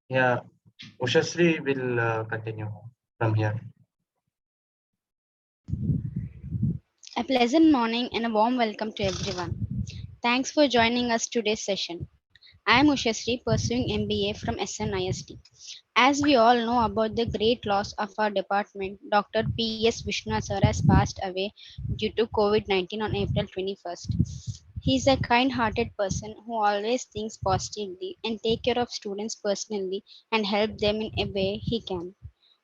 Yeah, Ushasri will continue from here. A pleasant morning and a warm welcome to everyone. Thanks for joining us today's session. I am Ushasri pursuing MBA from SNIST. As we all know about the great loss of our department, Dr. P.S. Vishnu sir has passed away due to COVID-19 on April 21st. He is a kind-hearted person who always thinks positively and take care of students personally and help them in a way he can.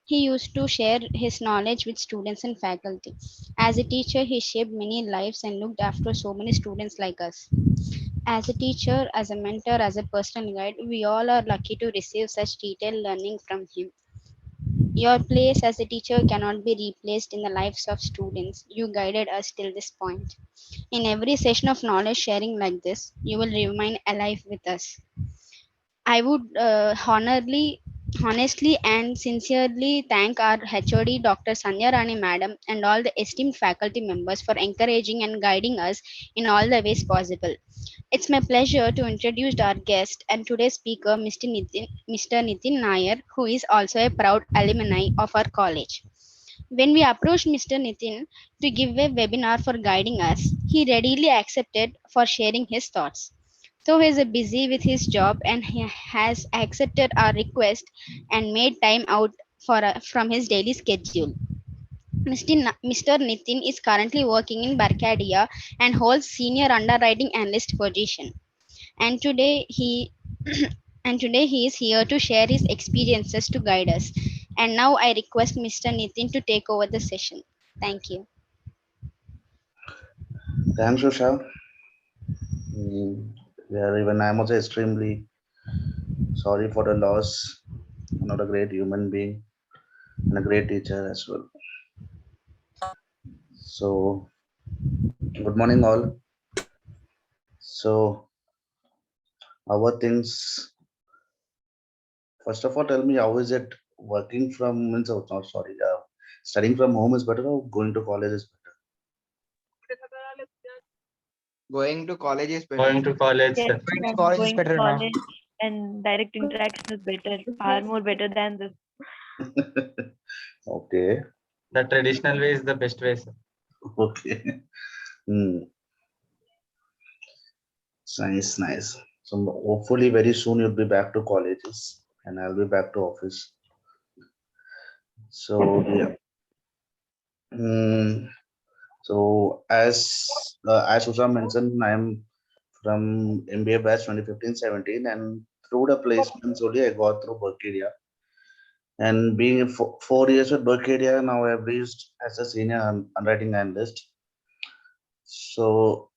He used to share his knowledge with students and faculty. As a teacher, he shaped many lives and looked after so many students like us. As a teacher, as a mentor, as a personal guide, we all are lucky to receive such detailed learning from him. Your place as a teacher cannot be replaced in the lives of students. You guided us till this point. In every session of knowledge sharing like this, you will remain alive with us. I would honestly and sincerely thank our HOD Dr. Sanya Rani Madam and all the esteemed faculty members for encouraging and guiding us in all the ways possible. It's my pleasure to introduce our guest and today's speaker, Mr. Nitin Nair, who is also a proud alumni of our college. When we approached Mr. Nitin to give a webinar for guiding us, he readily accepted for sharing his thoughts. So he is busy with his job and he has accepted our request and made time out from his daily schedule. Mr. Nitin is currently working in Barcadia and holds senior underwriting analyst position. And today he and today he is here to share his experiences to guide us. And now I request Mr. Nitin to take over the session. Thank you. Thanks, Usha. Mm, yeah, even I'm also extremely sorry for the loss. Not a great human being and a great teacher as well. So, good morning, all. So, our things. First of all, tell me how is it working from? Means, oh, not sorry. Studying from home is better or going to college is better? Going to college is better. Going to college. Yes, Going to ma'am. college is Going to better now. college and direct interaction is better, far more better than this. Okay. The traditional way is the best way, sir. Okay. Hmm. It's nice, nice. So hopefully very soon you'll be back to colleges and I'll be back to office. So yeah. Hmm. So as Usha mentioned, I'm from MBA batch 2015-17 and through the placements only I got through Berkeria. And being 4 years at Berkeria, now I've reached as a senior underwriting analyst. So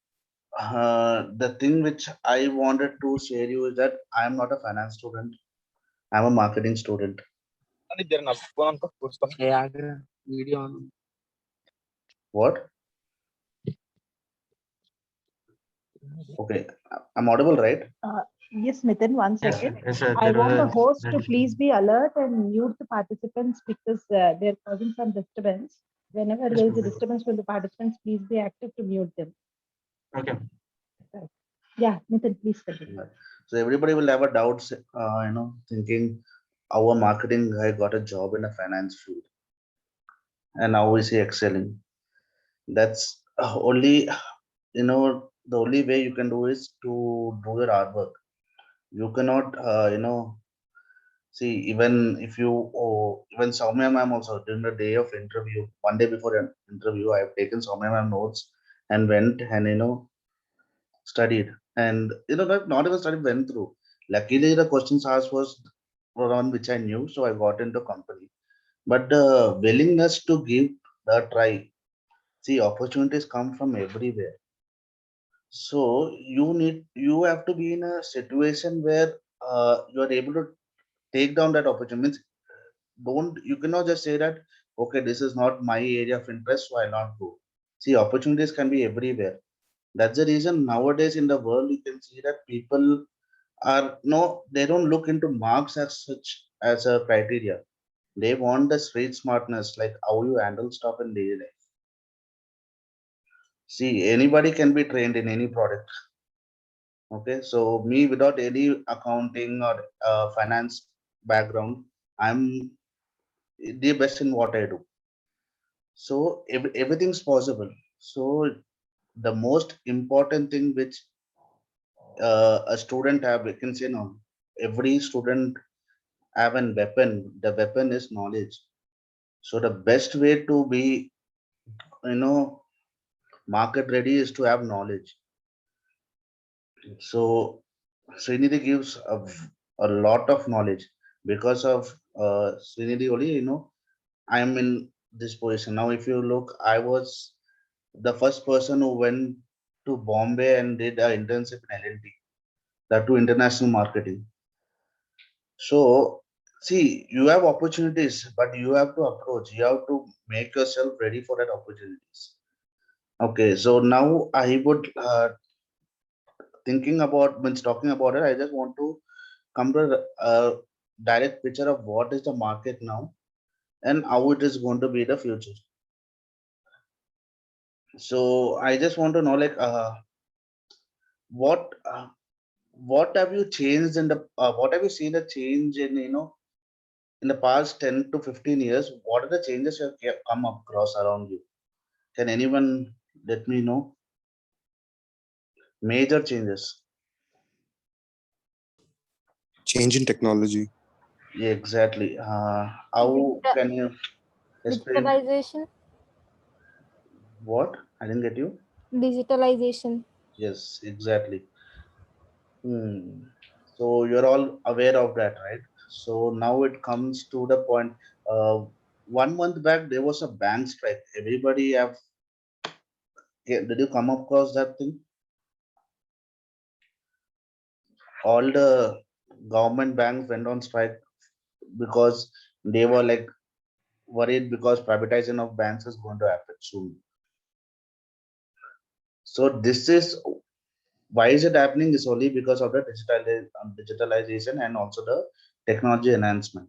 the thing which I wanted to share you is that I am not a finance student. I'm a marketing student. Yeah, video on. What? Okay, I'm audible, right? Yes, Nitin, one Yes, second. yes, sir. I There want the was host a to please be alert and mute the participants because they're causing some disturbance. Whenever yes, there is a ma'am. disturbance from the participants, please be active to mute them. Okay. Right. Yeah, Nitin, please continue. Right. So everybody will have a doubt, thinking our marketing guy got a job in a finance field and now is he excelling. That's only, the only way you can do is to do your hard work. You cannot, see, even if you, oh, even Soumya ma'am also during the day of interview, one day before an interview, I have taken Soumya ma'am notes and went and, studied. And, not even studied, went through. Luckily, the questions asked was one which I knew, so I got into company. But the willingness to give the try, see, opportunities come from everywhere. So you have to be in a situation where you are able to take down that opportunity. Means don't you cannot just say that okay, this is not my area of interest, so I'll not go. See, opportunities can be everywhere. That's the reason nowadays in the world you can see that people are no, they don't look into marks as such as a criteria. They want the street smartness, like how you handle stuff in daily life. See, anybody can be trained in any product. Okay, so me without any accounting or finance background. I'm the best in what I do. So everything's possible. So the most important thing which a student have, we can say now, every student have a weapon. The weapon is knowledge. So the best way to be, you know, market ready is to have knowledge. So Srinidhi gives a lot of knowledge. Because of Srinidhi only, I am in this position. Now, if you look, I was the first person who went to Bombay and did an internship in L&T, that to international marketing. So, see, you have opportunities, but you have to approach, you have to make yourself ready for that opportunities. Okay, so now I would thinking about when talking about it, I just want to come to a direct picture of what is the market now and how it is going to be the future. So I just want to know, like, what what have you changed in the what have you seen a change in, in the past 10 to 15 years? What are the changes you have come across around you? Can anyone let me know? Major changes. Change in technology. Yeah, exactly. How can you explain Digitalization. what? I didn't get you. Digitalization. Yes, exactly. Hmm. So you're all aware of that, right? So now it comes to the point. Uh, 1 month back, there was a bank strike. Everybody have. Did you come across that thing? All the government banks went on strike because they were like worried because privatization of banks is going to happen soon. So this is why is it happening? Is only because of the digitalization and also the technology enhancement.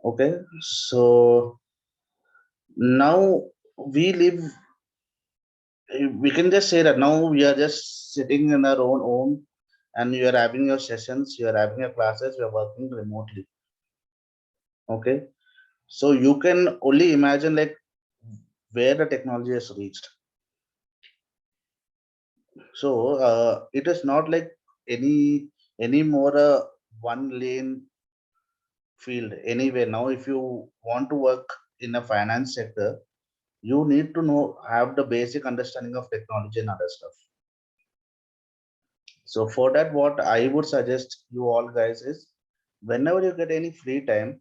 Okay, so now we live, we can just say that now we are just sitting in our own home and you are having your sessions, you are having your classes, you are working remotely. Okay, so you can only imagine like where the technology has reached. So it is not like any more one lane field anywhere. Now if you want to work in a finance sector, you need to know, have the basic understanding of technology and other stuff. So for that, what I would suggest you all guys is, whenever you get any free time,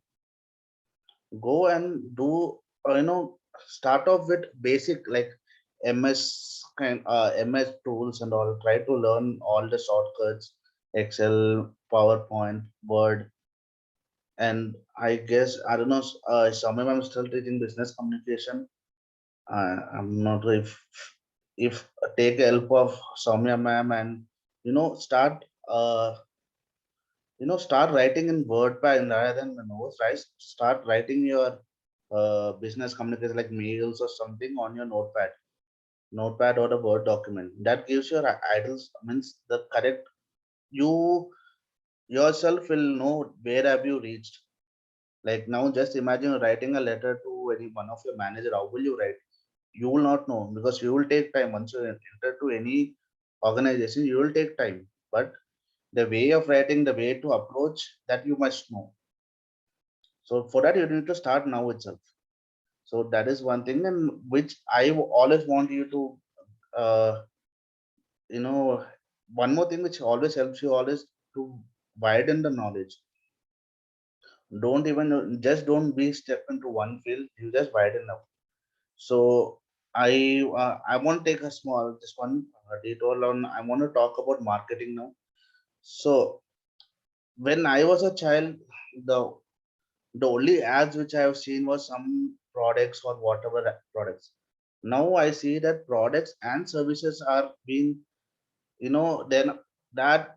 go and do, start off with basic like MS tools and all. Try to learn all the shortcuts, Excel, PowerPoint, Word, and I guess I don't know. Some of them I'm still teaching business communication. I'm not sure if take help of Soumya ma'am and start start writing in WordPad rather than the notes, right? Start writing your business communication like mails or something on your notepad or a Word document. That gives your idols, means the correct, you yourself will know where have you reached. Like now, just imagine writing a letter to any one of your manager. How will you write? You will not know because you will take time. Once you enter to any organization, you will take time. But the way of writing, the way to approach, that you must know. So for that, you need to start now itself. So that is one thing, and which I always want you to, uh, you know, one more thing which always helps you always to widen the knowledge. Don't even just don't be step into one field. You just widen up. So I want to take a small just one detour on. I want to talk about marketing now. So when I was a child, the the only ads which I have seen was some products or whatever products. Now I see that products and services are being, then that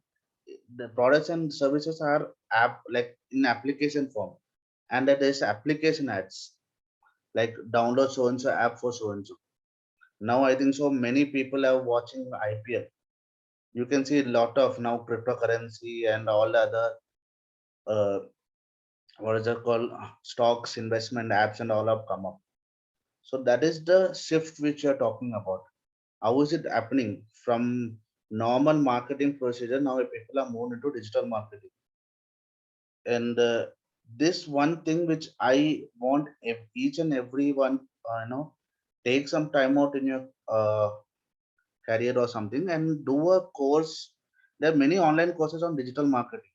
the products and services are app like in application form, and that there's application ads like download so and so app for so and so. Now I think so many people are watching IPL. You can see a lot of now cryptocurrency and all the other what is it called, stocks, investment apps, and all have come up. So that is the shift which you're talking about. How is it happening from normal marketing procedure? Now people are moving into digital marketing, and this one thing which I want each and everyone, take some time out in your career or something and do a course. There are many online courses on digital marketing.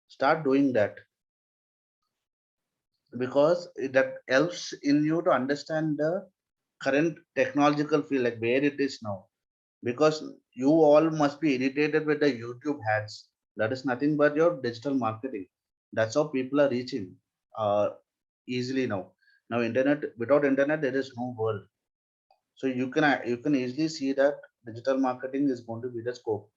Start doing that, because that helps in you to understand the current technological field, like where it is now. Because you all must be irritated with the YouTube ads. That is nothing but your digital marketing. That's how people are reaching uh, easily now. Now, internet, without internet, there is no world. So you can easily see that digital marketing is going to be the scope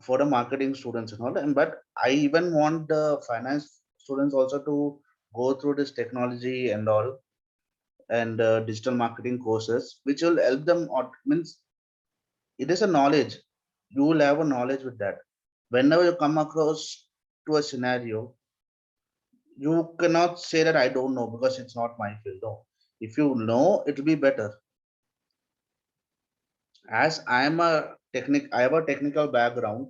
for the marketing students and all. And but I even want the finance students also to go through this technology and all, and digital marketing courses, which will help them out. Means it is a knowledge. You will have a knowledge with that. Whenever you come across to a scenario, you cannot say that I don't know because it's not my field. No, if you know, it will be better. As I am I have a technical background.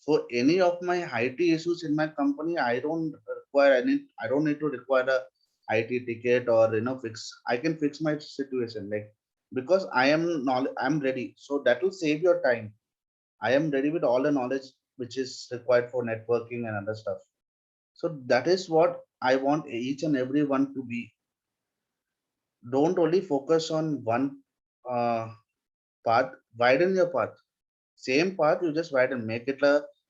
So any of my IT issues in my company, I don't need to require a IT ticket or fix. I can fix my situation, like, because I'm ready. So that will save your time. I am ready with all the knowledge which is required for networking and other stuff. So that is what I want each and every one to be. Don't only focus on one uh, path, widen your path. Same path, you just widen, make it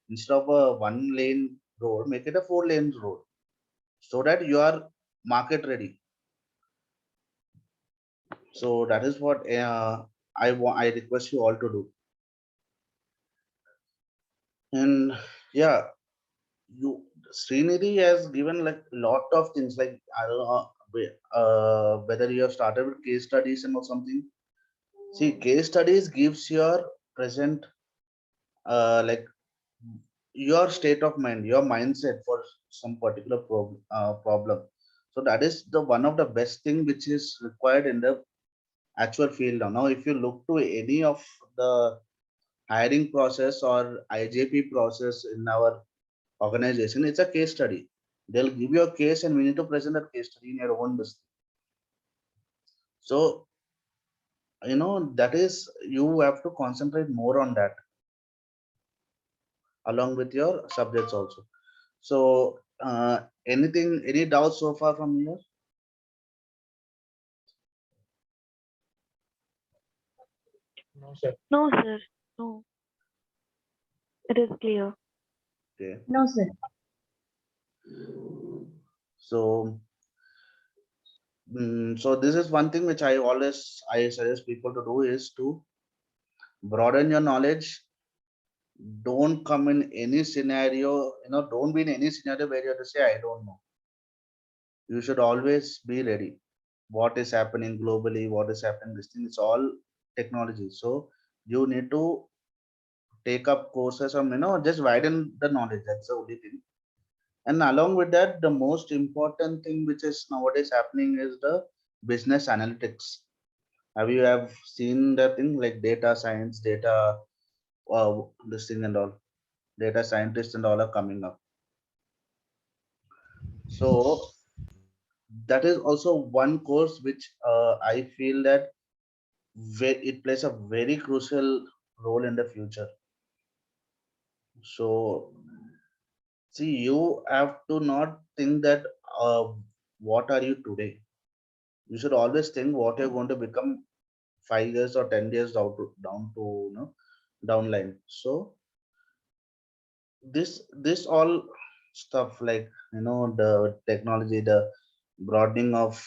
instead of a 1 lane road, make it a 4 lane road, so that you are market ready. So that is what I request you all to do. And yeah, Srinidhi has given like lot of things, like I don't know whether you have started with case studies and or something. See, case studies gives your present like your state of mind, your mindset for some particular problem. So that is the one of the best thing which is required in the actual field now. Now, if you look to any of the hiring process or IJP process in our organization, it's a case study. They'll give you a case and we need to present that case study in your own business. So, that is, you have to concentrate more on that along with your subjects also. So, any doubts so far from here? No, sir. No, sir. No, it is clear. Okay. No, sir. So, so this is one thing which I suggest people to do is to broaden your knowledge. Don't come in any scenario, don't be in any scenario where you have to say, I don't know. You should always be ready. What is happening globally, what is happening, this thing, it's all technology. So you need to take up courses or, just widen the knowledge. That's the only thing. And along with that, the most important thing which is nowadays happening is the business analytics. Have seen the thing like data science, this thing and all, data scientists and all are coming up. So that is also one course which I feel that it plays a very crucial role in the future. So see, you have to not think that what are you today. You should always think what you're going to become 5 years or 10 years down to downline. So this all stuff, like the technology, the broadening of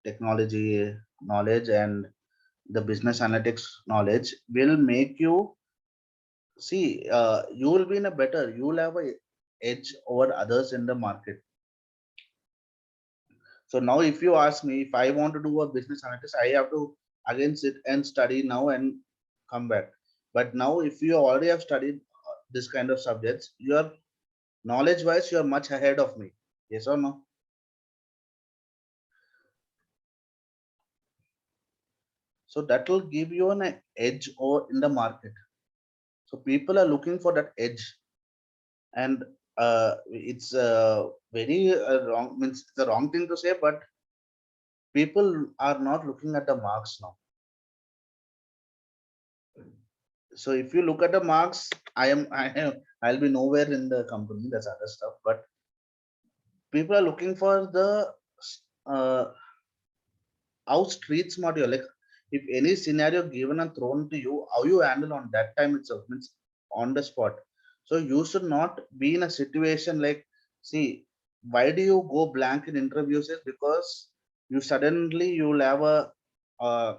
technology knowledge and the business analytics knowledge will make you see, you will be in a better, you will have a edge over others in the market. So now if you ask me, if I want to do a business analytics, I have to again sit and study now and come back. But now if you already have studied this kind of subjects, you are Knowledge wise, you are much ahead of me. Yes or no? So that will give you an edge or in the market. So people are looking for that edge, and it's very wrong. Means it's the wrong thing to say, but people are not looking at the marks now. So if you look at the marks, I'll be nowhere in the company. That's other stuff. But people are looking for the uh, how street smart you're like. If any scenario given and thrown to you, how you handle on that time itself means on the spot. So you should not be in a situation like, see, why do you go blank in interviews? Is because you suddenly you'll have a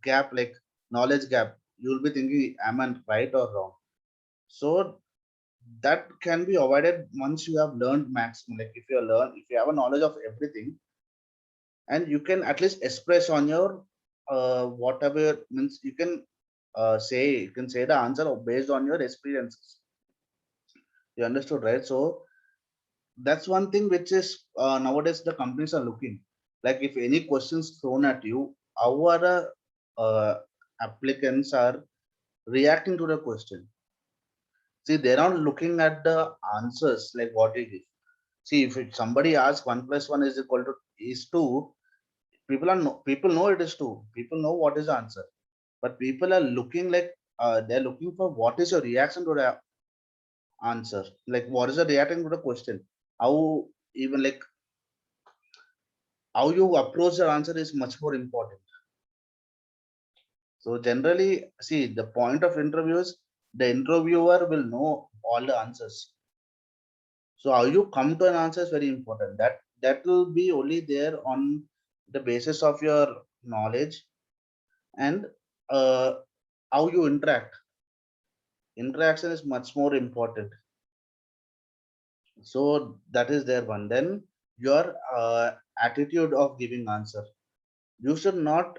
gap, like knowledge gap. You'll be thinking, am I right or wrong? So that can be avoided once you have learned maximum. Like if you have a knowledge of everything, and you can at least express on your whatever means you can say the answer based on your experiences. You understood, right? So that's one thing which is nowadays the companies are looking. Like if any questions thrown at you, our applicants are reacting to the question. See, they're not looking at the answers like what it is. See, if somebody asks 1 + 1 is equal to is 2, people know it is 2. People know what is the answer, but people are looking like they're looking for what is your reaction to the answer. Like what is the reacting to the question? How even like how you approach the answer is much more important. So generally, see the point of interviews, the interviewer will know all the answers. So how you come to an answer is very important. That will be only there on the basis of your knowledge and uh, how you interact. Interaction is much more important. So that is there one. Then your attitude of giving answer. You should not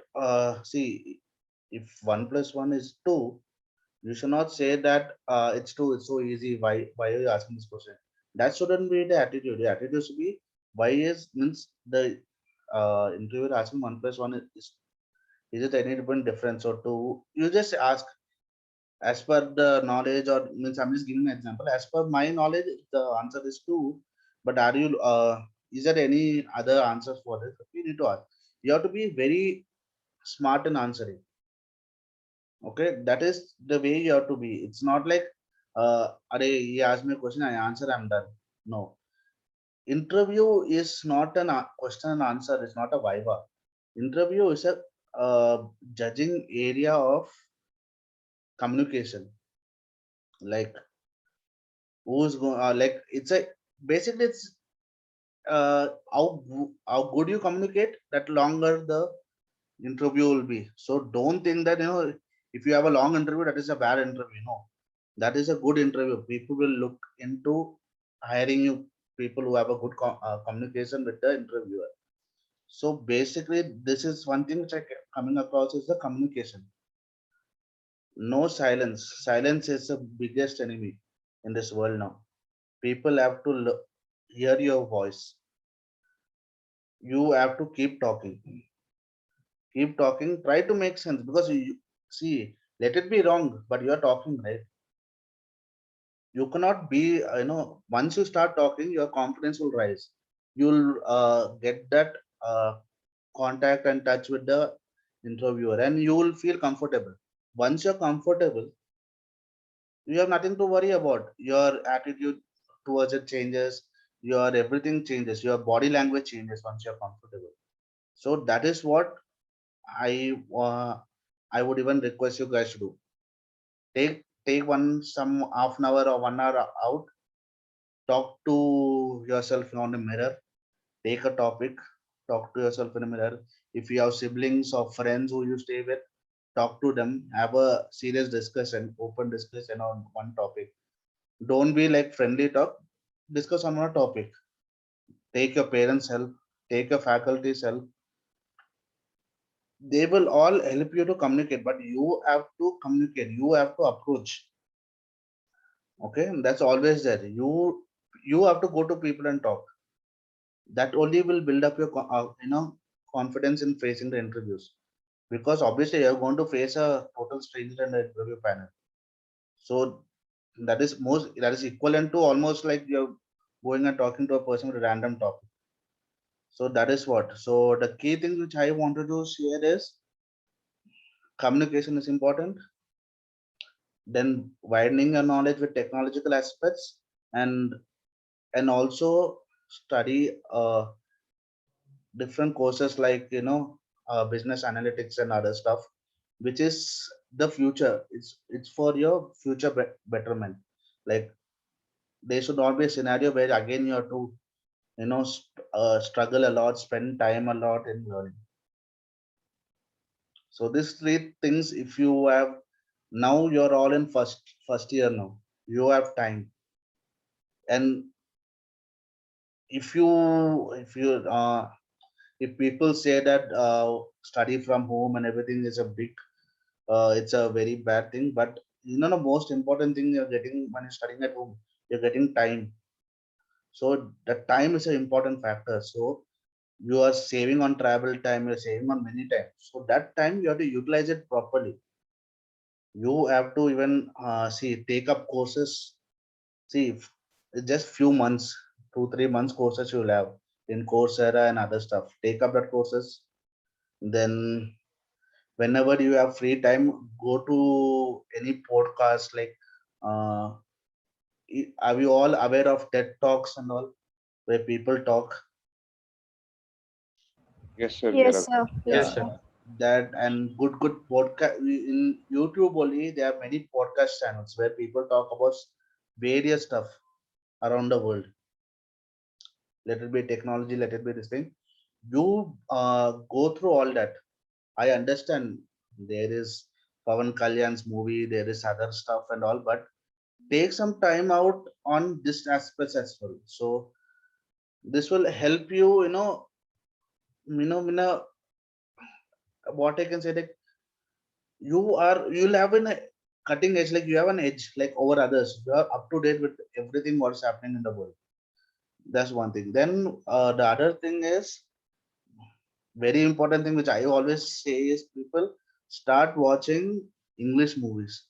see if 1 + 1 is 2. You should not say that it's 2. It's so easy. Why are you asking this question? That shouldn't be the attitude. The attitude should be why is means the interviewer asking 1 + 1 is it any different? So to you just ask as per the knowledge or means I'm just giving an example. As per my knowledge, the answer is 2. But are you is there any other answers for this? You need to ask. You have to be very smart in answering. Okay, that is the way you have to be. It's not like he asked me a question, I answer, I'm done. No. Interview is not an question and answer, it's not a viva. Interview is a judging area of communication. Like who's going like it's a basically it's how good you communicate, that longer the interview will be. So don't think that if you have a long interview that is a bad interview. No, that is a good interview. People will look into hiring you, people who have a good communication with the interviewer. So basically this is one thing which coming across is the communication. No silence. Silence is the biggest enemy in this world now. People have to hear your voice. You have to keep talking, try to make sense, because you see, let it be wrong, but you are talking, right? You cannot be once you start talking, your confidence will rise. You'll get that contact and touch with the interviewer, and you will feel comfortable. Once you're comfortable, you have nothing to worry about. Your attitude towards it changes, your everything changes, your body language changes once you're comfortable. So that is what I would even request you guys to do. Take some half an hour or 1 hour out, talk to yourself on a mirror, take a topic, talk to yourself in a mirror. If you have siblings or friends who you stay with, talk to them, have a serious discussion, open discussion on one topic. Don't be like friendly talk, discuss on one topic. Take your parents help, take your faculty's help. They will all help you to communicate, but you have to communicate, you have to approach. Okay, that's always there. you have to go to people and talk. That only will build up your confidence in facing the interviews, because obviously you're going to face a total stranger in the interview panel. So that is equivalent to almost like you're going and talking to a person with a random topic. So that is what. So the key thing which I wanted to share is communication is important, then widening your knowledge with technological aspects, and also study different courses like business analytics and other stuff, which is the future. It's for your future betterment. Like there should not be a scenario where again you have to struggle a lot, spend time a lot in learning. So these three things, if you have, now you're all in first year now, you have time. And if if people say that study from home and everything is a big it's a very bad thing, but the most important thing you're getting when you're studying at home, you're getting time. So the time is an important factor. So you are saving on travel time, you're saving on many times. So that time you have to utilize it properly. You have to even take up courses. See, if it's just few months, 2 3 months courses you'll have in Coursera and other stuff. Take up that courses. Then whenever you have free time, go to any podcast like uh, are we all aware of TED Talks and all, where people talk? Yes, sir. We are Yes, aware. sir. Yes, Yes, sir. sir. That and good podcast in YouTube only. There are many podcast channels where people talk about various stuff around the world. Let it be technology, let it be this thing. You go through all that. I understand there is Pavan Kalyan's movie, there is other stuff and all, but take some time out on this aspects as well. So this will help you, what I can say, that you'll have a cutting edge, like you have an edge like over others. You are up to date with everything what's happening in the world. That's one thing. Then the other thing is very important thing which I always say is people start watching English movies.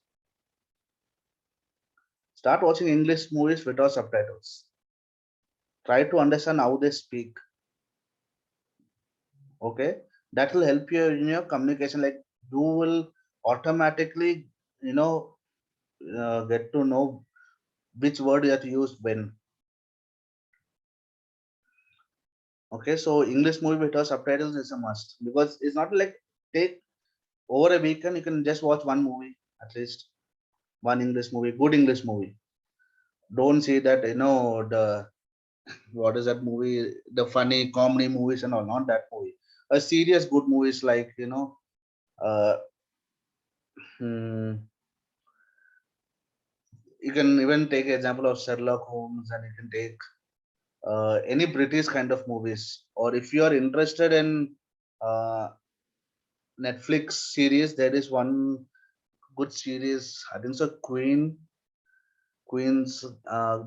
Start watching English movies without subtitles. Try to understand how they speak. Okay, that will help you in your communication. Like you will automatically, you know, get to know which word you have to use when. Okay, so English movie without subtitles is a must, because it's not like take over a weekend you can just watch one movie, at least one English movie, good English movie. Don't see that the what is that movie, the funny comedy movies and all, not that movie. A serious good movies like uh, hmm, you can even take example of Sherlock Holmes, and you can take any British kind of movies. Or if you are interested in uh, Netflix series, there is one good series. I think so.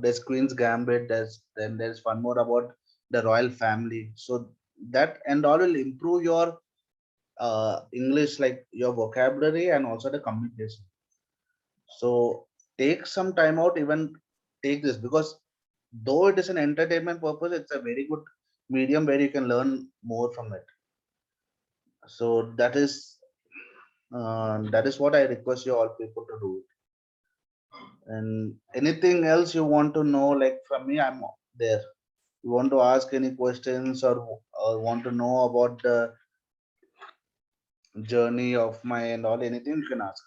There's Queen's Gambit. There's one more about the royal family. So that and all will improve your English, like your vocabulary and also the communication. So take some time out, even take this, because though it is an entertainment purpose, it's a very good medium where you can learn more from it. So that is what I request you all people to do. And anything else you want to know, like from me, I'm there. You want to ask any questions, or want to know about the journey of my and all, anything you can ask.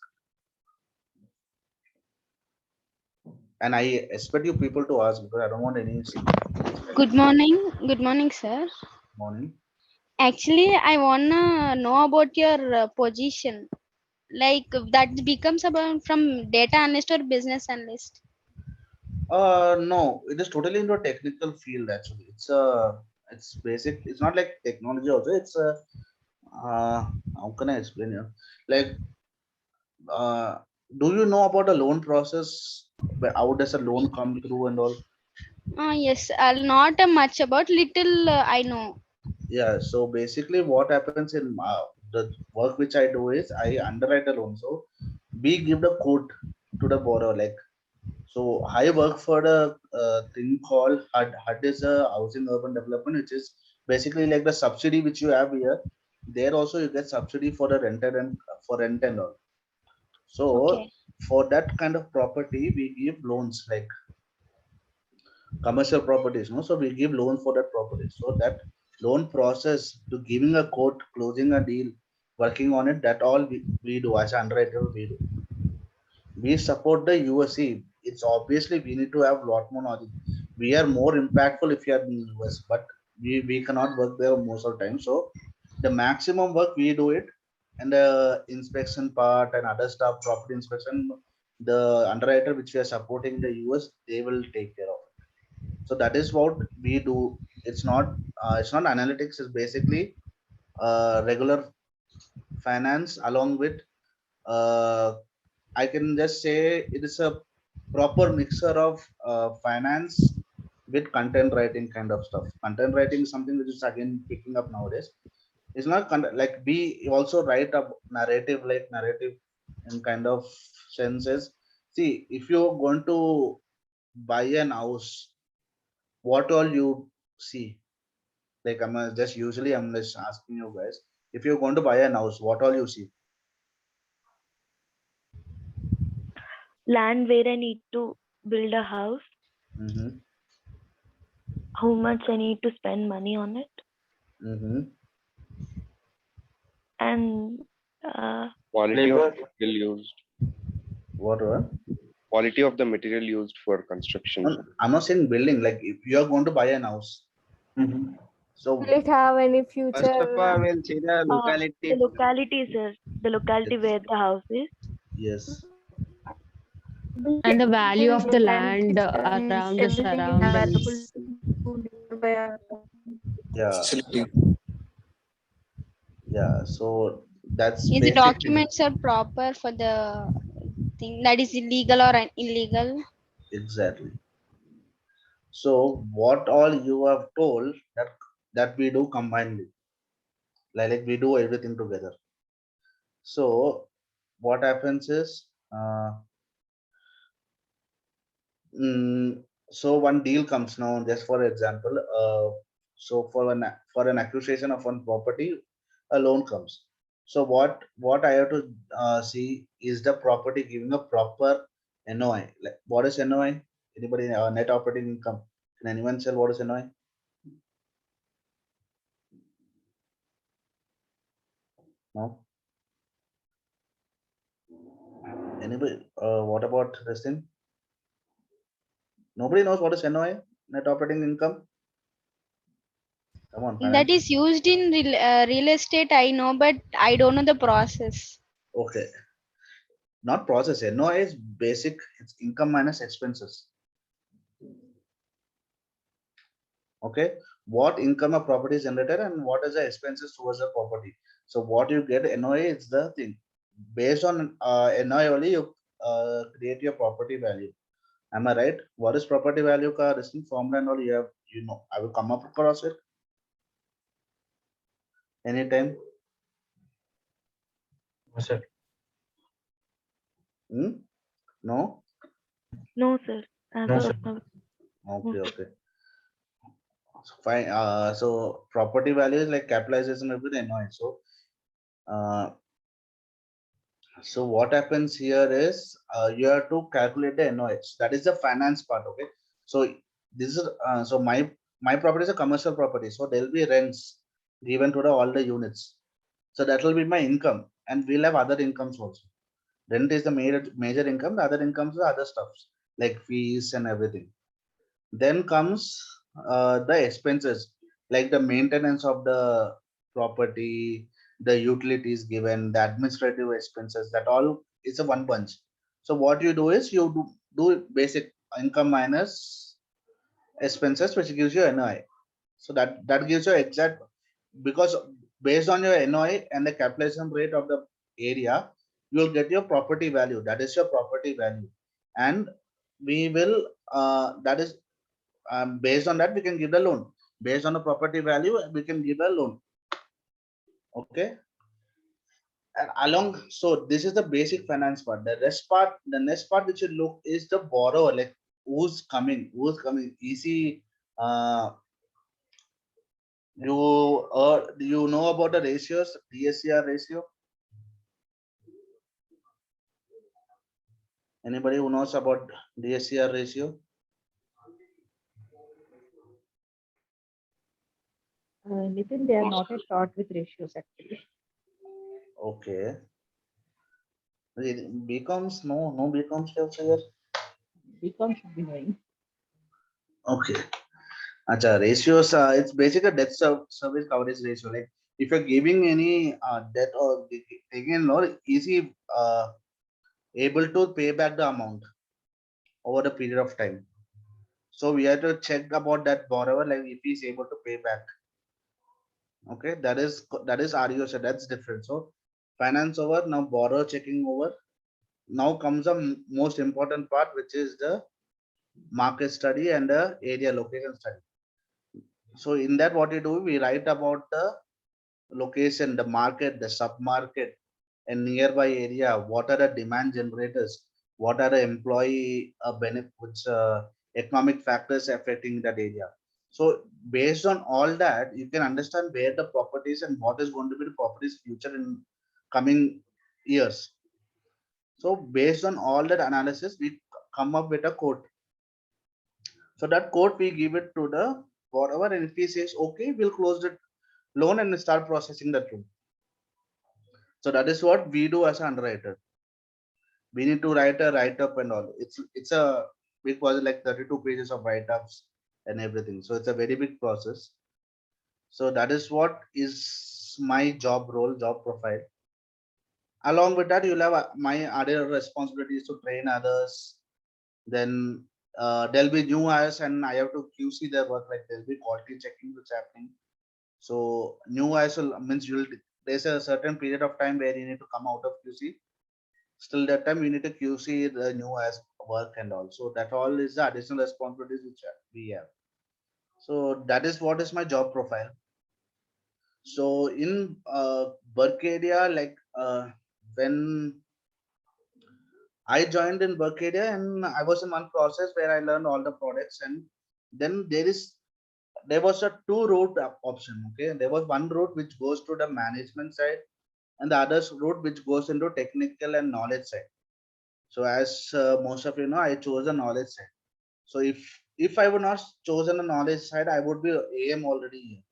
And I expect you people to ask, because I don't want any Good morning. Good morning, sir. morning. Actually, I wanna know about your position. Like that becomes about from data analyst or business analyst. No, it is totally into a technical field actually. It's basic. It's not like technology also. It's a how can I explain you? Like, do you know about a loan process? How does a loan come through and all? Yes, not much about little I know. Yeah, so basically what happens in the work which I do is I underwrite a loan. So we give the quote to the borrower. Like, so I work for the thing called HUD. HUD is a housing urban development, which is basically like the subsidy which you have here. There also you get subsidy for the rented and for rent and all. So Okay. for that kind of property, we give loans like commercial properties, no? So we give loan for that property. So that loan process to giving a quote, closing a deal, working on it, that all we do as an underwriter, we do. We support the USC. It's obviously we need to have a lot more knowledge. We are more impactful if you are in US, but we cannot work there most of the time. So the maximum work we do it, and the inspection part and other stuff, property inspection, the underwriter which we are supporting the US, they will take care of. So that is what we do. It's not analytics. It's basically regular finance along with uh, I can just say it is a proper mixture of finance with content writing kind of stuff. Content writing is something which is again picking up nowadays. It's not like we also write a narrative, like narrative in kind of senses. See, if you're going to buy an house, what all you see? Like just usually I'm just asking you guys, if you're going to buy an house, what all you see? Land where I need to build a house, Mm-hmm. how much I need to spend money on it, Mm-hmm. and Quality of Labor. material used. What? Quality of the material used for construction. I'm not saying building. Like if you are going to buy an house, Mhm. so Will it have any First of future? all, we'll see the the locality. locality, sir, the locality it's where the house is. yes, And the value of the land Means around the everything is available surroundings. to nearby our yeah, Facility. yeah. So that's Is the basic thing. documents are proper for the thing that is illegal or illegal? Exactly. So what all you have told that we do combinedly, like we do everything together. So what happens is, so one deal comes now. Just for example, so for an acquisition of one property, a loan comes. So what I have to see is the property giving a proper NOI. Like what is NOI? Anybody net operating income? Can anyone tell what is NOI? No. Anybody? What about this thing? Nobody knows what is NOI? Net operating income. Come on, That finance. is used in real estate, I know, but I don't know the process. Okay, not process. NOI is basic. It's income minus expenses. Okay, what income a property is generated and what is the expenses towards the property. So what you get NOA is the thing. Based on NOI only you create your property value. Am I right? What is property value ka listing formula and all you have, I will come up across it anytime. No, sir. Hmm? No. No, sir. As No, of sir. now. Okay. So fine. So property value is like capitalization of the NOI. Uh, So what happens here is you have to calculate the NOH. That is the finance part. Okay. So this is so my property is a commercial property. So there will be rents given to the all the units. So that will be my income, and we'll have other incomes also. Rent is the major income. The other incomes are other stuffs like fees and everything. Then comes the expenses like the maintenance of the property, the utilities given, the administrative expenses, that all is a one bunch. So what you do is you do basic income minus expenses, which gives you NOI. So that gives you exact, because based on your NOI and the capitalization rate of the area, you'll get your property value. That is your property value. And we will that is based on that, we can give the loan. Based on the property value, we can give a loan. Okay. And along, so this is the basic finance part. The rest part, the next part which you look is the borrower, like who's coming. Is he, do you know about the ratios, DSCR ratio? Anybody who knows about DSCR ratio? Nitin, they are not yet taught with ratios actually. Okay. BComs, no BComs also here. BCom should be knowing. Okay. Acha, ratios, it's basically debt service coverage ratio. Like if you're giving any debt or taking a loan, is he able to pay back the amount over the period of time? So we have to check about that borrower, like if he's able to pay back. Okay, that is REO, so that's different. So finance over, now borrower checking over. Now comes the most important part, which is the market study and the area location study. So in that, what we do, we write about the location, the market, the sub-market, and nearby area. What are the demand generators? What are the employee benefits, economic factors affecting that area? So based on all that, you can understand where the properties and what is going to be the property's future in coming years. So based on all that analysis, we come up with a quote. So that quote we give it to the borrower, and if he says okay, we'll close the loan and start processing the loan. So that is what we do as an underwriter. We need to write a write-up and all. It's a big process, like 32 pages of write-ups and everything. So it's a very big process. So that is what is my job role, job profile. Along with that, you'll have my other responsibilities to train others. Then there'll be new hires and I have to QC their work, like there'll be quality checking which happening. So new hires means there's a certain period of time where you need to come out of QC. Still that time you need to QC the new hires work and all. So that all is the additional responsibilities which we have. So that is what is my job profile. So in Berkadia, like when I joined in Berkadia, and I was in one process where I learned all the products, and then there was a two route option. Okay, there was one route which goes to the management side, and the other route which goes into technical and knowledge side. So as most of you know, I chose the knowledge side. So if I would not chosen the knowledge side, I would be AM already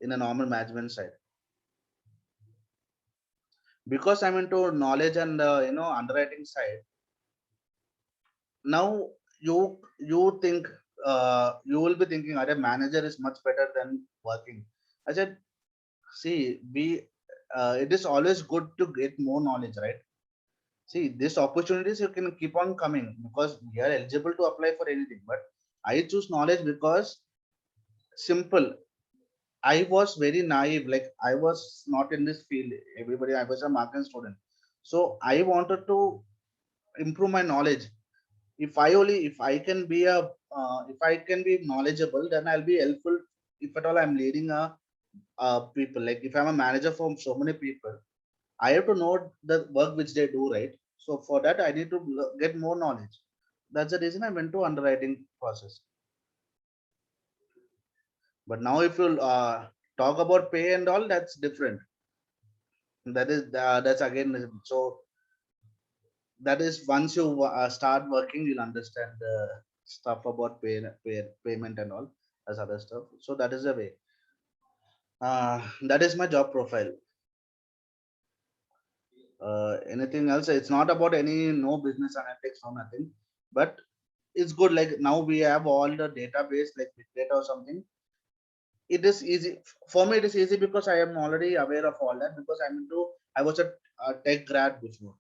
in a normal management side. Because I'm into knowledge and underwriting side. Now you think you will be thinking, a manager is much better than working. I said, see, it is always good to get more knowledge, right? See, these opportunities you can keep on coming because we are eligible to apply for anything. But I choose knowledge because simple. I was very naive, like I was not in this field. I was a marketing student. So I wanted to improve my knowledge. If I can be if I can be knowledgeable, then I'll be helpful. If at all I'm leading people, like if I'm a manager for so many people, I have to know the work which they do, right? So for that, I need to get more knowledge. That's the reason I went to underwriting process. But now if you talk about pay and all, that's different. That's again, so that is once you start working, you'll understand the stuff about payment and all as other stuff. So that is the way. That is my job profile. Anything else? It's not about any no business analytics or nothing, but it's good. Like now we have all the database like big data or something. It is easy for me. It is easy because I am already aware of all that because I was a tech grad before.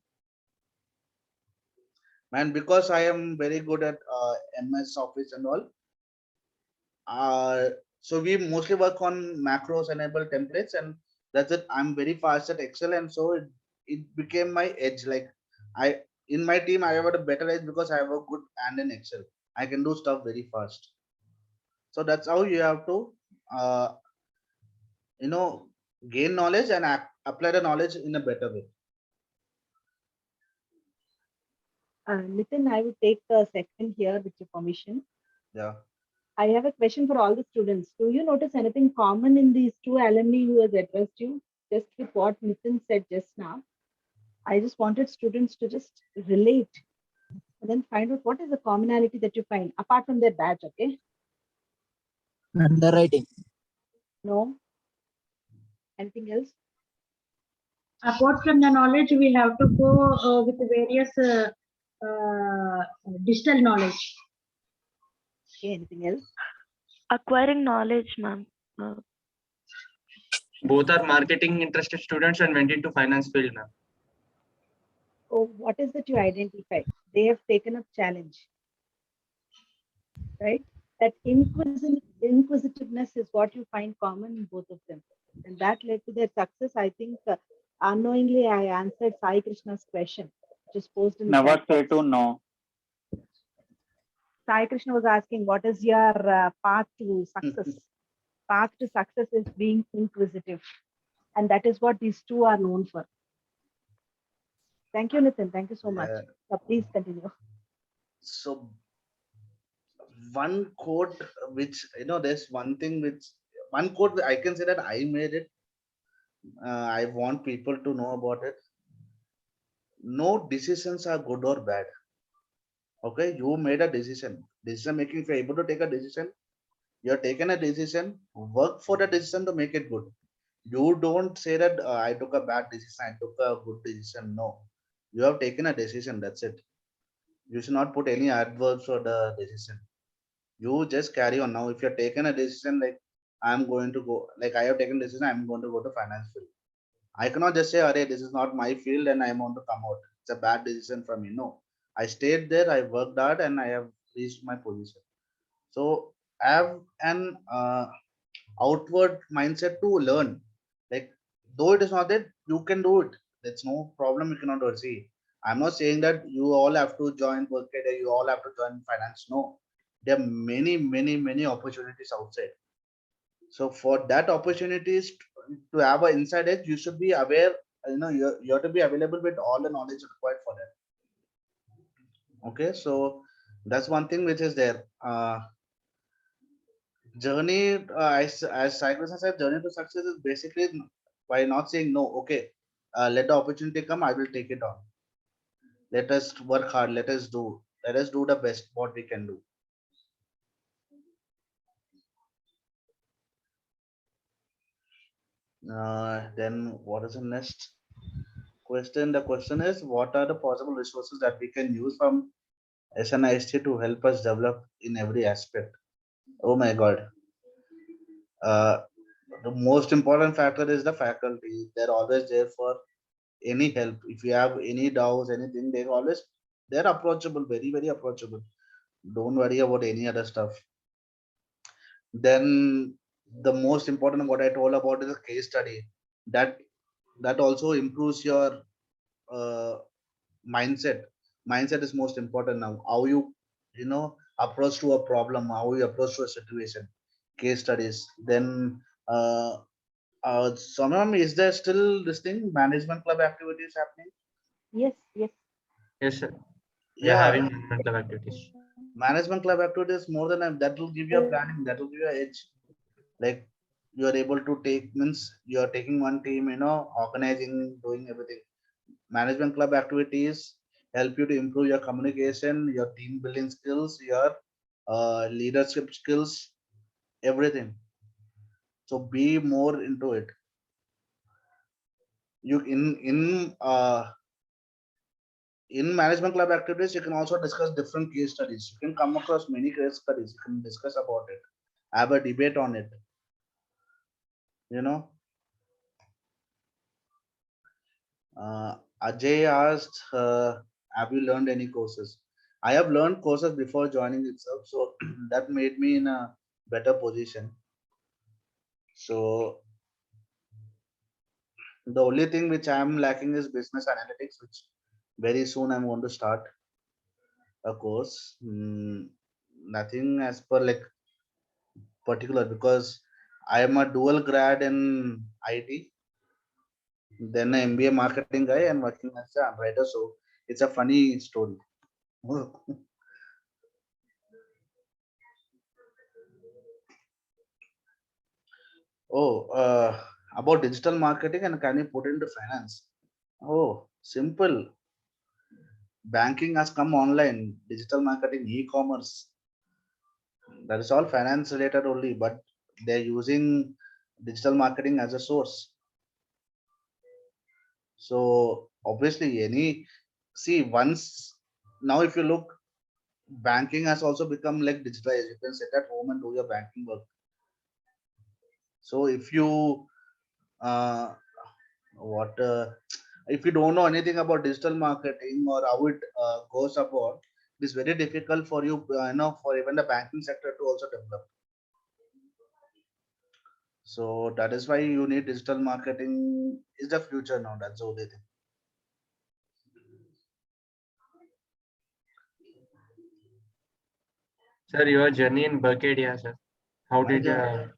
And because I am very good at MS Office and all, so we mostly work on macros enabled templates, and that's it. I'm very fast at Excel, and so it became my edge. Like in my team, I have a better edge because I have a good hand in Excel. I can do stuff very fast. So that's how you have to, uh, you know, gain knowledge and apply the knowledge in a better way. Nitin, I would take a second here with your permission. Yeah. I have a question for all the students. Do you notice anything common in these two alumni who has addressed you? Just with what Nitin said just now, I just wanted students to just relate and then find out what is the commonality that you find apart from their badge, okay? Underwriting. No? Anything else? Apart from the knowledge, we have to go with various digital knowledge. Okay, anything else? Acquiring knowledge, ma'am. Both are marketing interested students and went into finance field, ma'am. Oh, what is that you identify? They have taken up challenge, right? That inquisitiveness is what you find common in both of them. And that led to their success. I think unknowingly I answered Sai Krishna's question, which is posed in the Never chat say box. to no. Sai Krishna was asking, what is your path to success? Path to success is being inquisitive. And that is what these two are known for. Thank you, Nitin. Thank you so much. Yeah. So please continue. So one quote which, there's one thing which, one quote I can say that I made it. I want people to know about it. No decisions are good or bad. Okay, you made a decision. Decision making, if you're able to take a decision, you're taken a decision, work for the decision to make it good. You don't say that I took a bad decision, I took a good decision. No, you have taken a decision. That's it. You should not put any adverbs for the decision. You just carry on. Now, if you're taken a decision like I'm going to go, like I have taken a decision, I'm going to go to finance field. I cannot just say, "Arey, this is not my field and I want to come out." It's a bad decision for me. No, I stayed there, I worked hard, and I have reached my position. So have an outward mindset to learn. Like, though it is not that you can do it, that's no problem. You cannot do it. See, I'm not saying that you all have to join Workday, you all have to join finance. No, there are many, many, many opportunities outside. So for that opportunities to have an inside edge, you should be aware. You have to be available with all the knowledge required for that. Okay, so that's one thing which is there. Journey, as Cyclist said, journey to success is basically by not saying no. Okay, let the opportunity come, I will take it on. Let us work hard. Let us do the best what we can do. Then what is the next question? The question is, what are the possible resources that we can use from SNIST to help us develop in every aspect? Oh my God. The most important factor is the faculty. They're always there for any help. If you have any doubts, anything, they're approachable, very, very approachable. Don't worry about any other stuff. Then the most important what I told about is a case study. That also improves your mindset. Mindset is most important now. How approach to a problem, how you approach to a situation. Case studies. Then Sonam, is there still this thing management club activities happening? Yes, yes. Yes, sir. We are Yeah, having management club activities. management club activities more than that will give you a planning, that will give you an edge. Like you are able to take, means you are taking one team, organizing, doing everything. Management club activities help you to improve your communication, your team building skills, your leadership skills, everything. So be more into it. You in management club activities, you can also discuss different case studies. You can come across many case studies. You can discuss about it, have a debate on it. Ajay asked, have you learned any courses? I have learned courses before joining itself, so that made me in a better position. So the only thing which I am lacking is business analytics, which very soon I'm going to start a course. Nothing as per like particular because I am a dual grad in IT, then an MBA marketing guy and working as a writer. So it's a funny story. Oh, about digital marketing and can you put into finance? Oh, simple. Banking has come online, digital marketing, e-commerce. That is all finance related only, but they're using digital marketing as a source. So obviously, see once now, if you look, banking has also become like digitalized. You can sit at home and do your banking work. So if you uh, what if you don't know anything about digital marketing or how it goes about, it's very difficult for you, for even the banking sector to also develop. So that is why you need digital marketing is the future now. That's the only thing. Sir, your journey in Berkadia, sir. How My did journey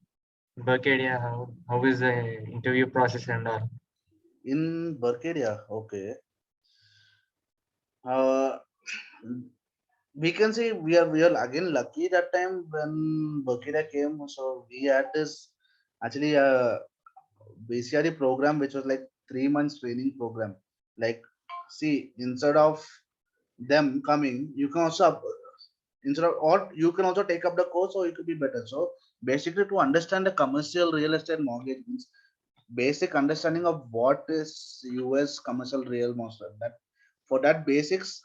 Berkadia? How is the interview process and all? in Berkadia, okay. Uh, we can say we are again lucky that time when Berkadia came. So we had this actually BCRE program which was like 3 months training program. Like, see, instead of them coming, you can also instead of, or you can also take up the course, or it could be better. So basically, to understand the commercial real estate mortgage means basic understanding of what is US commercial real estate. That for that basics,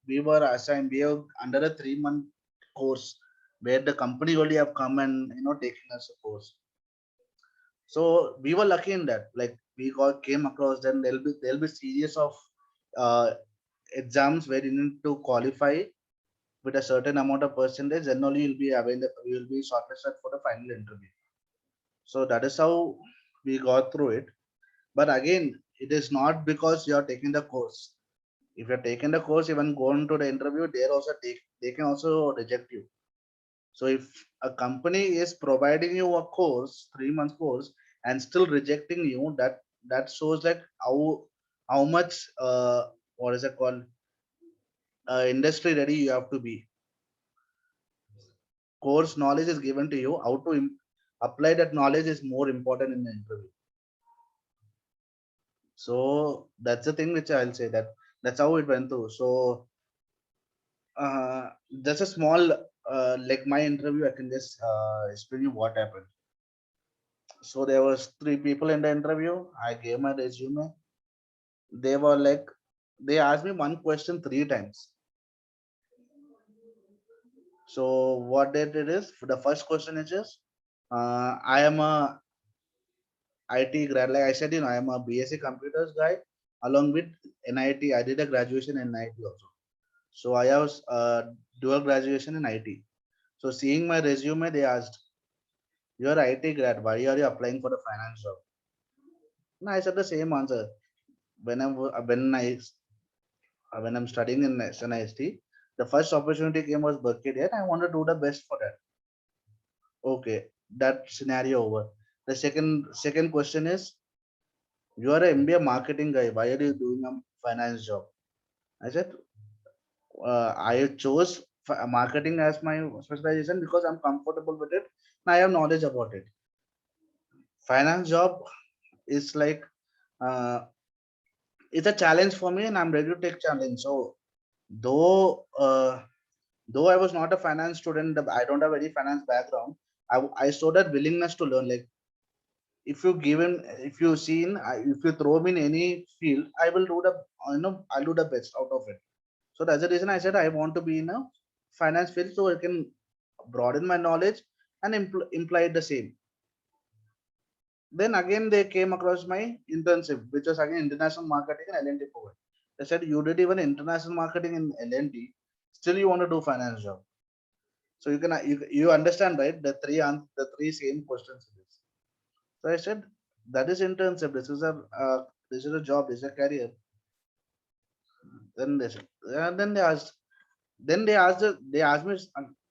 we were assigned. We are under a 3 month course where the company only have come and taking us a course. So we were lucky in that. Like we got came across. Then there'll be series of uh, exams where you need to qualify with a certain amount of percentage. Then only you'll be available. You'll be shortlisted for the final interview. So that is how we got through it. But again, it is not because you are taking the course. If you're taking the course, even going to the interview, they can also reject you. So if a company is providing you a course, 3 months course, and still rejecting you, that shows like how much what is it called, industry ready you have to be. Course knowledge is given to you. How to apply that knowledge is more important in the interview. So that's the thing which I'll say that's how it went through. So just a small like my interview, I can just explain you what happened. So there was 3 people in the interview. I gave my resume. They were like, they asked me one question 3 times. So what they did is, the first question is just, I am a IT grad. Like I said, I am a BSc computers guy. Along with NIT, I did a graduation in NIT also. So I have dual graduation in IT. So seeing my resume, they asked, "You're IT grad. Why are you applying for the finance job?" And I said the same answer. When I'm when I'm studying in SNIST, the first opportunity came was Berkeley, and I want to do the best for that. Okay, that scenario over. The second question is, you are an MBA marketing guy. Why are you doing a finance job? I said, I chose marketing as my specialization because I'm comfortable with it and I have knowledge about it. Finance job is like, uh, it's a challenge for me and I'm ready to take challenge. So though though I was not a finance student, I don't have any finance background. I showed that willingness to learn. Like if you seen, if you throw me in any field, I will do the I'll do the best out of it. So that's the reason I said I want to be in a finance field so I can broaden my knowledge and imply the same. Then again they came across my internship, which was again international marketing and L&D program. They said you did even international marketing in L&D, still you want to do finance job. So you understand, right? The three same questions. So I said that is internship. This is a job. This is a career. Then they said, then they asked me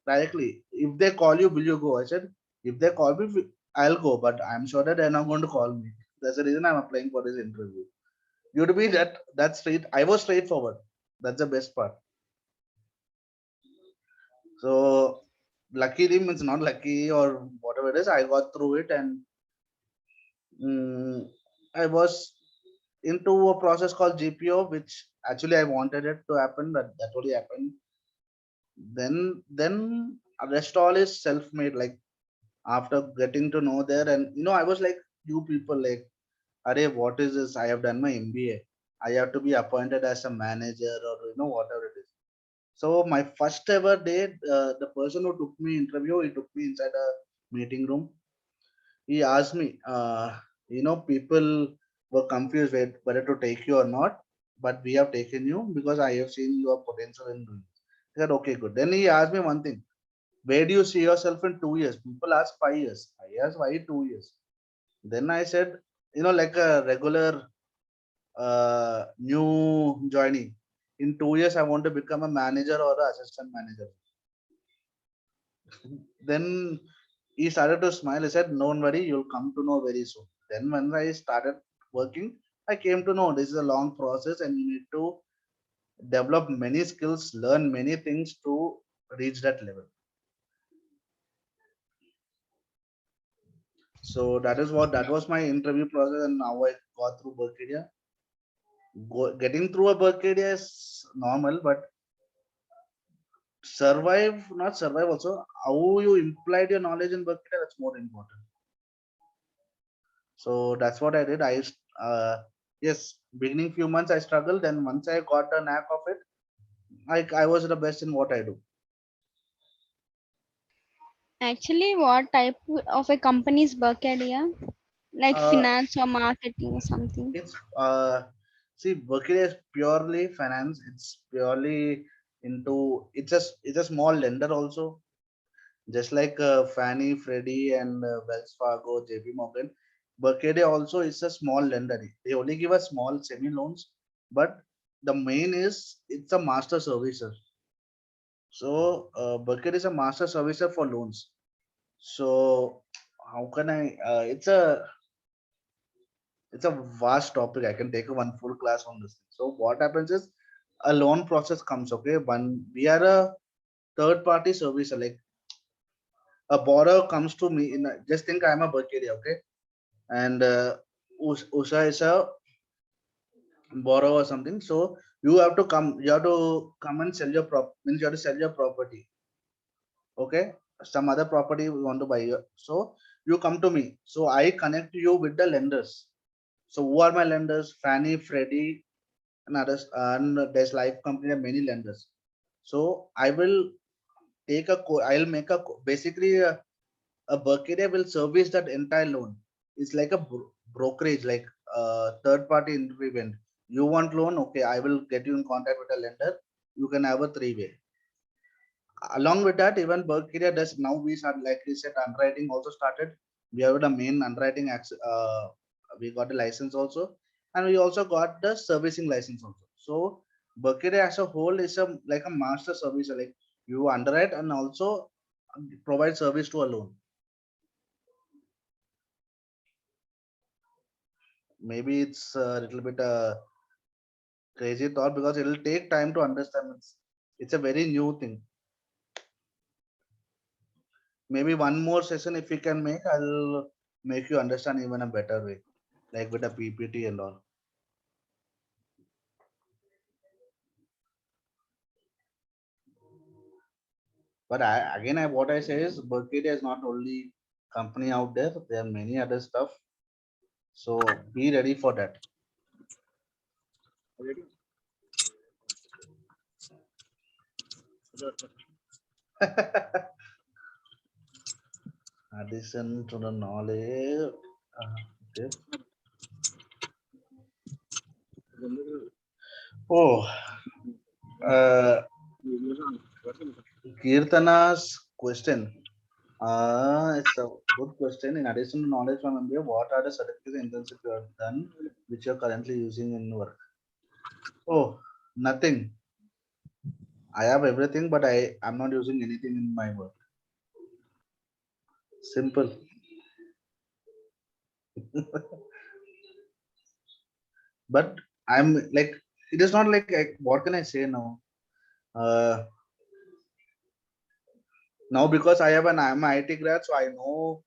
directly, if they call you, will you go? I said If they call me, I'll go, but I'm sure that they're not going to call me. That's the reason I'm applying for this interview. You to be that straight. I was straightforward. That's the best part. So luckily means not lucky or whatever it is. I got through it, and I was into a process called GPO, which actually I wanted it to happen, but that only happened. Then rest all is self-made. Like after getting to know there, and I was like, you people like, Arey, what is this? I have done my MBA. I have to be appointed as a manager or whatever it is. So my first ever day, the person who took me interview, he took me inside a meeting room. He asked me, people were confused whether to take you or not, but we have taken you because I have seen your potential in doing. I said, okay, good. Then he asked me one thing: where do you see yourself in 2 years? People ask 5 years. I asked why 2 years. Then I said, like a regular new joining. In 2 years, I want to become a manager or an assistant manager. Then he started to smile. He said, don't worry, you'll come to know very soon. Then when I started working, I came to know this is a long process and you need to develop many skills, learn many things to reach that level. So that was my interview process, and now I got through Berkeria. Getting through a Berkeria is normal, but not survive also. How you implied your knowledge in Berkeria, that's more important. So that's what I did. Yes, beginning few months I struggled, and once I got the knack of it, I was the best in what I do. Actually, what type of a company is Berkadia? Like Uh, finance or marketing or something? it's See, Berkeley is purely finance. It's purely into it's a small lender also, just like Fannie, Freddie, and Wells Fargo, JP Morgan. Berkeley also is a small lender. They only give us small semi loans, but the main is it's a master servicer. So Berkeley is a master servicer for loans. So how can I? It's a vast topic. I can take a one full class on this. So what happens is a loan process comes. Okay, one we are a third party service. Like a borrower comes to me just think I'm a Berkshire, okay, and Usha is a borrower or something. So you have to come. You have to come and sell your means you have to sell your property. Okay, some other property we want to buy. So you come to me. So I connect you with the lenders. So who are my lenders? Fannie, Freddie, and others, and there's life company and many lenders. So I will I'll make basically a Berkshire will service that entire loan. It's like a brokerage, like third party intervention. You want loan, okay? I will get you in contact with a lender. You can have a three-way. Along with that, even Berkshire does now. We start, like we said, underwriting also started. We have the main underwriting we got a license also, and we also got the servicing license also. So Berkshire as a whole is like a master servicer. Like you underwrite and also provide service to a loan. Maybe it's a little bit crazy thought because it will take time to understand. It's a very new thing. Maybe one more session if we can make, I'll make you understand even a better way, like with a PPT and all. But what I say is Berkshire is not only company out there. There are many other stuff. So be ready for that. Addition to the knowledge. Okay. Oh, Kirtana's question. It's a good question. In addition to knowledge from MBA, what are the certificates and internships you have done which you're currently using in work? Oh, nothing. I have everything, but I'm not using anything in my work. Simple. But I'm like, it is not like, what can I say now? Uh, Now because I'm an IT grad, so I know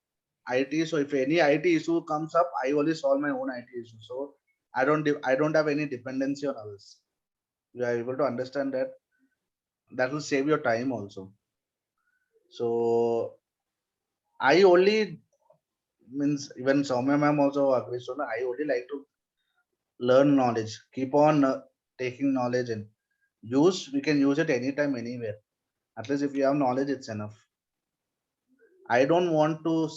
IT. So if any IT issue comes up, I only solve my own IT issue. So I don't have any dependency on others. You are able to understand that. That will save your time also. So I only, means even Soumya ma'am also agrees on. I only like to learn knowledge, keep on taking knowledge and use. We can use it anytime, anywhere. At least if you have knowledge, it's enough. I don't want to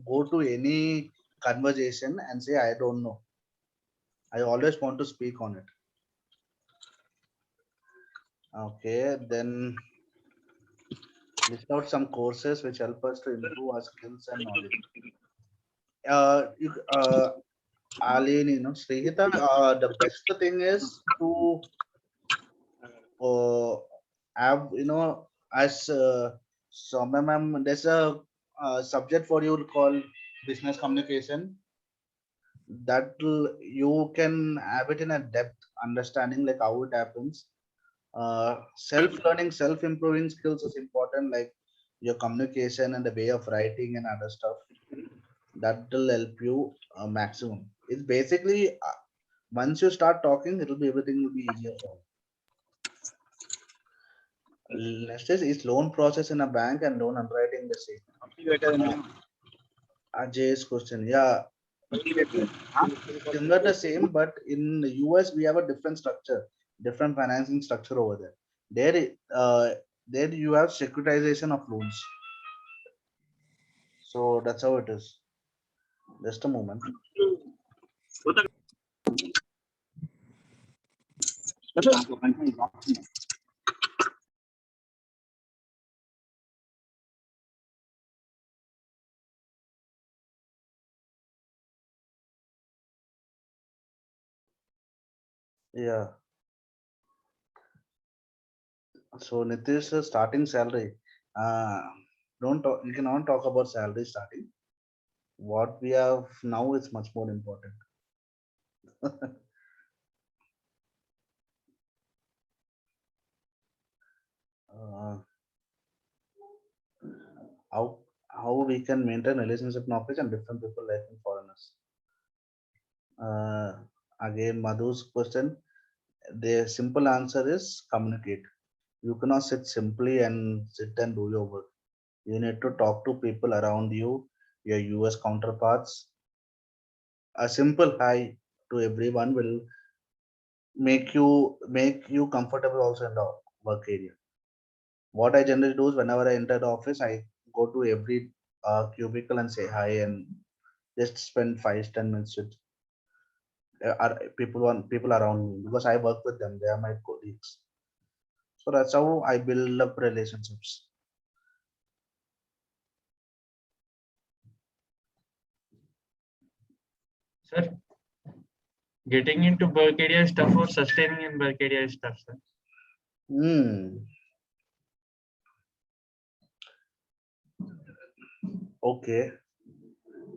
go to any conversation and say I don't know. I always want to speak on it. Okay, then list out some courses which help us to improve our skills and knowledge. Aline, Srihita, the best thing is to have, as Soumya ma'am, there's a subject for you called business communication. That you can have it in a depth understanding, like how it happens. Self-learning, self-improving skills is important, like your communication and the way of writing and other stuff. That will help you maximum. It's basically once you start talking, everything will be easier for you. Next is loan process in a bank and loan underwriting the same. Ajay's question, yeah, similar the same, but in the US we have a different structure, different financing structure over there. There you have securitization of loans. So that's how it is. Just a moment. Yeah. So Nitish, starting salary. Uh, don't talk, you cannot talk about salary starting. What we have now is much more important. uh, how we can maintain relationship knowledge and different people like in foreigners. Uh, Again, Madhu's question. The simple answer is communicate. You cannot sit simply and sit and do your work. You need to talk to people around you, your US counterparts. A simple hi to everyone will make you comfortable also in the work area. What I generally do is whenever I enter the office, I go to every cubicle and say hi and just spend 5 10 minutes with people around me because I work with them. They are my colleagues. So that's how I build up relationships. Sir, getting into Bulgaria is tough or sustaining in Bulgaria is tough, sir? Okay.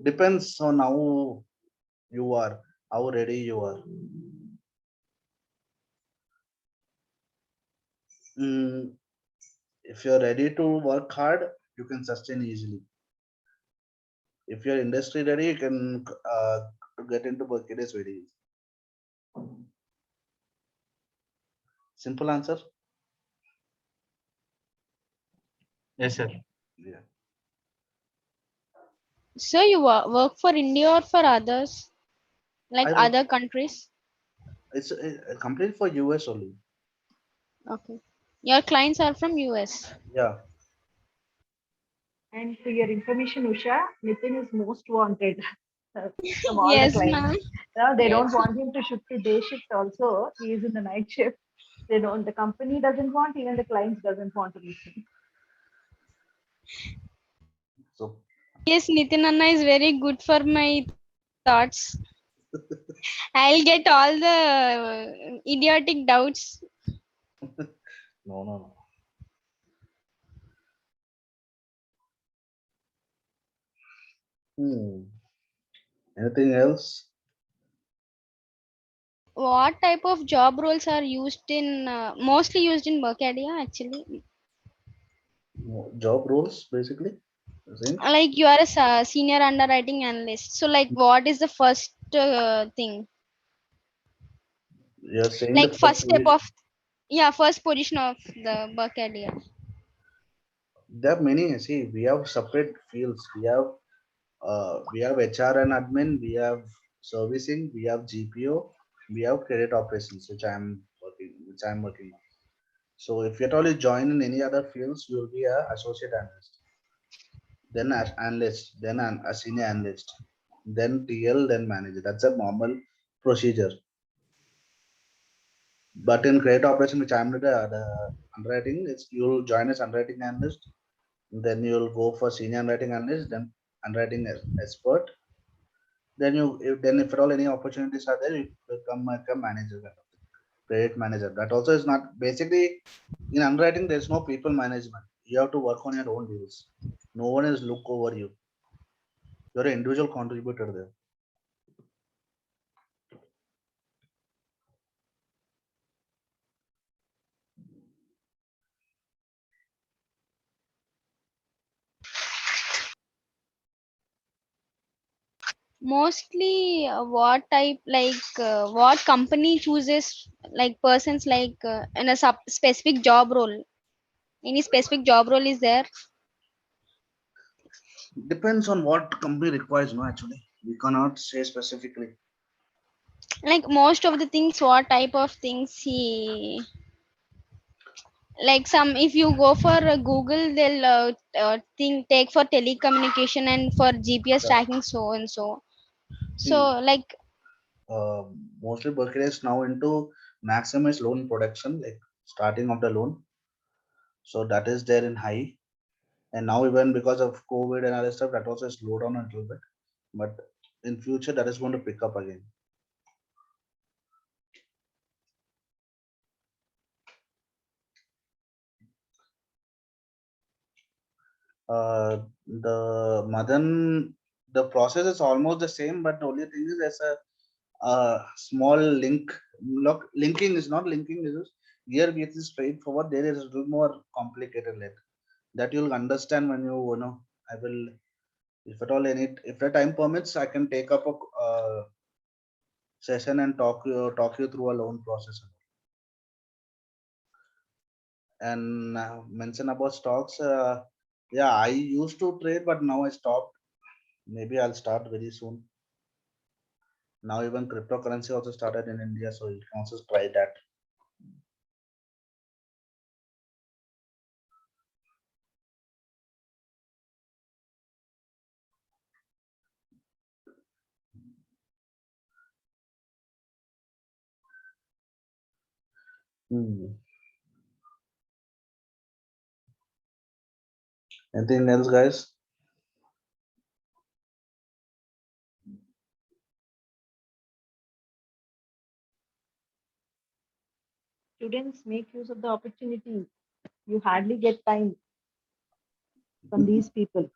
Depends on how you are, how ready you are. If you're ready to work hard, you can sustain easily. If you're industry ready, you can get into Bulgaria very easy. Simple answer. Yes, sir. Yeah. So you work for India or for others, like I work- other countries? It's complete for US only. Okay. Your clients are from US. Yeah. And for your information, Usha, Nitin is most wanted from all the Yes, clients. ma'am. Now they don't Yes. want him to shift to day shift also. He is in the night shift. They don't. The company doesn't want. Even the clients doesn't want to listen. So Yes, Nitin Anna is very good for my thoughts. I'll get all the idiotic doubts. no. Anything else? What type of job roles are used in mostly used in Berkadia actually? Job roles, basically. I think Like you are a senior underwriting analyst. So like what is the first thing? you're saying the Like first first step position. of first position of the Berkadia. There are many. See, we have separate fields. We have HR and admin. We have servicing. We have GPO. We have credit operations, which I'm working on. So if you at all you join in any other fields, you will be a associate analyst, then as analyst, then a senior analyst, then TL, then manager. That's a normal procedure. But in credit operation, which I'm the underwriting, it's you'll join as underwriting analyst, then you'll go for senior underwriting analyst, then underwriting expert. Then if at all any opportunities are there, you become like a manager, kind of thing, credit manager. That also is not basically in underwriting. There's no people management. You have to work on your own deals. No one is look over you. You're an individual contributor there. Mostly what type what company chooses like persons in a specific job role? Any specific job role is there? Depends on what company requires. No, actually, we cannot say specifically. Like most of the things, what type of things he like some if you go for Google, they'll think take for telecommunication and for GPS Yeah. tracking so and so. So See, like uh, mostly Berkeley is now into maximize loan production, like starting of the loan. So that is there in high. And now even because of COVID and other stuff, that also slowed down a little bit. But in future, that is going to pick up again. The Madan, the process is almost the same, but the only thing is there's a small link. Look, linking is not linking. This is here it is straightforward. There is a little more complicated. Like that you'll understand when you know. I will, if at all any, if the time permits, I can take up a session and talk you through a loan process and mention about stocks. Yeah, I used to trade, but now I stopped. Maybe I'll start very soon. Now even cryptocurrency also started in India, so you can also try that. Hmm. Anything else, guys? Students, make use of the opportunity. You hardly get time from these people.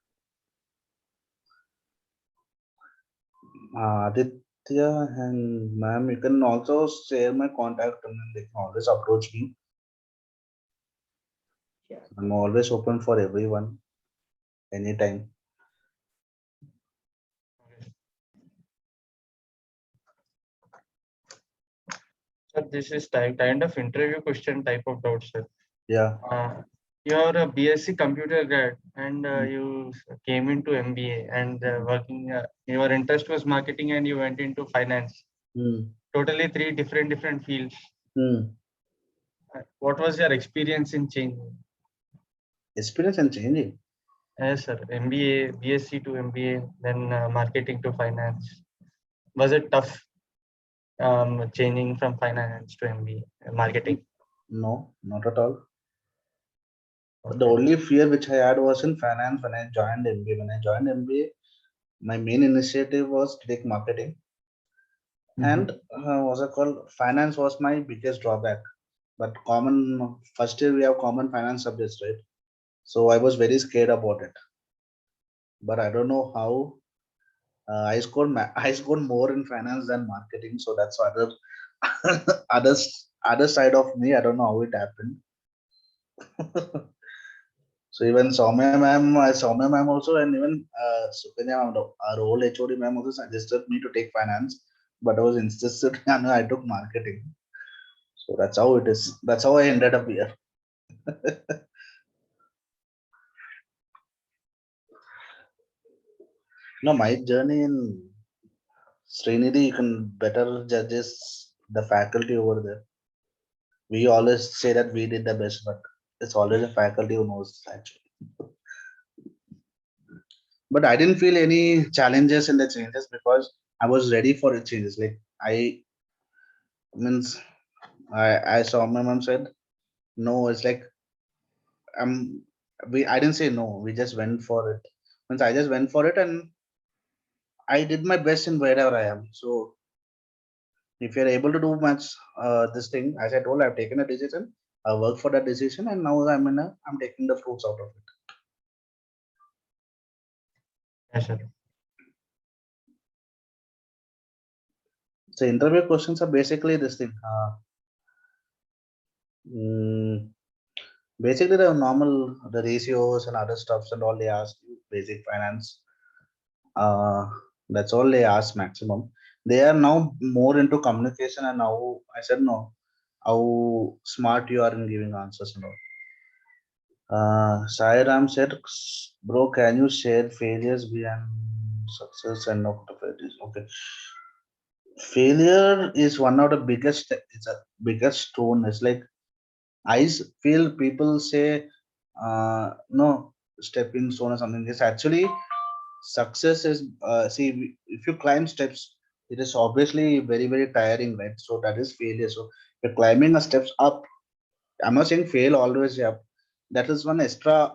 Aditya and ma'am, you can also share my contact and then they can always approach me. Sure. I'm always open for everyone, anytime. Sir, this is kind of interview question type of doubt, sir. Yeah. You are a BSc computer grad and you came into MBA and working. Your interest was marketing and you went into finance. Totally three different fields. What was your experience in changing? Experience and changing. Yes, sir. MBA, BSc to MBA, then marketing to finance. Was it tough changing from finance to MBA, marketing? No, not at all. Okay. The only fear which I had was in finance when I joined MBA. When I joined MBA, my main initiative was to take marketing. And was it called finance was my biggest drawback. But common first year we have common finance subjects, right? So I was very scared about it. But I don't know how. I scored more in finance than marketing, so that's other other side of me. I don't know how it happened. So even Soumya ma'am also, and even Sukanya ma'am, our old HOD ma'am also suggested me to take finance, but I was insisted and I took marketing. So that's how it is. That's how I ended up here. No, my journey in Srinidhi, you can better judges the faculty over there. We always say that we did the best, but it's always a faculty who knows actually. But I didn't feel any challenges in the changes because I was ready for the changes. Like I means I saw my mom said no. It's like I didn't say no. We just went for it. Means I just went for it and I did my best in wherever I am. So if you're able to do much this thing, as I told, I've taken a decision. I worked for that decision, and now I'm taking the fruits out of it. Yeah, sure. So interview questions are basically this thing. Mm, basically the normal the ratios and other stuffs and all they ask you, basic finance. That's all they ask maximum. They are now more into communication, and now I said no. How smart you are in giving answers and all. Sai Ram said, bro, can you share failures behind success and not the failures? Okay. Failure is one of the biggest, it's a biggest stone. It's like, feel people say, no, stepping stone or something. It's actually, success is, if you climb steps, it is obviously very, very tiring, right? So that is failure. So you're climbing a steps up. I'm not saying fail always, yeah. That is one extra,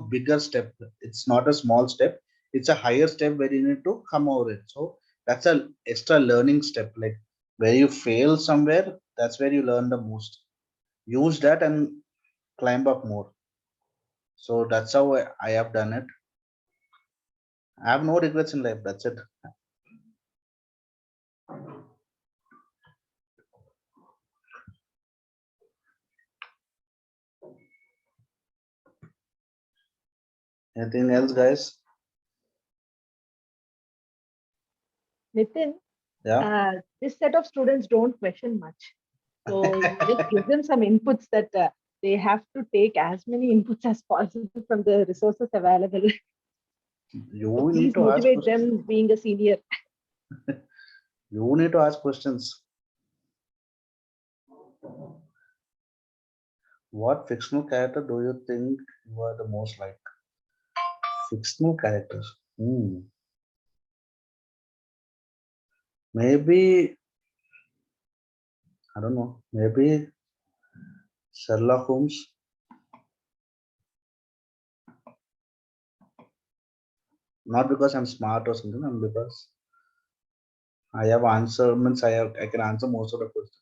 bigger step. It's not a small step. It's a higher step where you need to come over it. So that's a extra learning step. Like where you fail somewhere, that's where you learn the most. Use that and climb up more. So that's how I have done it. I have no regrets in life. That's it. Anything else, guys? Nitin, Yeah. this set of students don't question much. So you just give them some inputs that they have to take as many inputs as possible from the resources available. You So need please to ask motivate questions. them being a senior. You need to ask questions. What fictional character do you think you are the most like? Fictional characters. Maybe, I don't know. Maybe Sherlock Holmes. Not because I'm smart or something, and because I have answer means I can answer most of the questions.